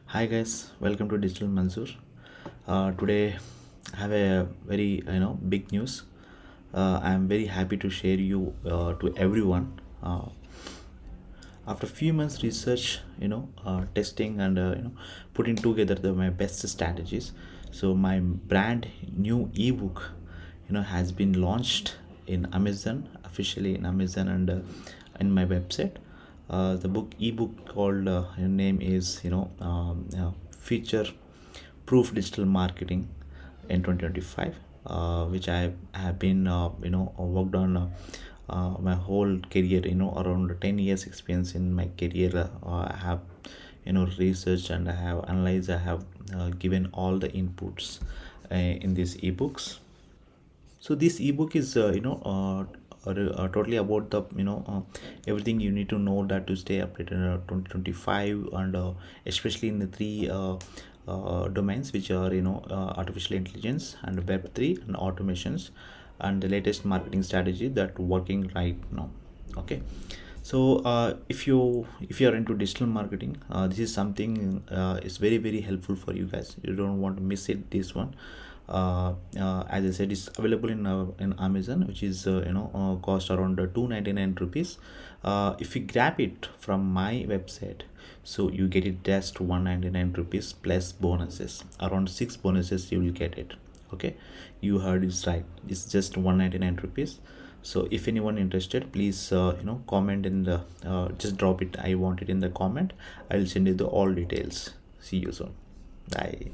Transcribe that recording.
Hi guys, welcome to Digital Mansoor. Today I have a very big news. I am very happy to share you to everyone. After a few months research, testing and putting together my best strategies. So my brand new ebook, has been launched in Amazon, officially in Amazon, and in my website. The ebook called name is feature proof digital marketing in 2025, which I have been worked on my whole career, around 10 years experience in my career. I have researched and I have analyzed, I have given all the inputs in these ebooks. So this ebook is totally about the everything you need to know that to stay updated in 2025, and especially in the three domains, which are artificial intelligence and web3 and automations, and the latest marketing strategy that working right now. Okay. So if you are into digital marketing, this is something is very very helpful for you guys. You don't want to miss it, this one. As I said, it's available in Amazon, which is cost around 299 rupees. If you grab it from my website, so you get it just 199 rupees plus bonuses, around six bonuses you will get it. Okay, you heard it right, it's just 199 rupees. So if anyone interested, please comment in the just drop it, I want it in the comment. I'll send you the all details. See you soon. Bye.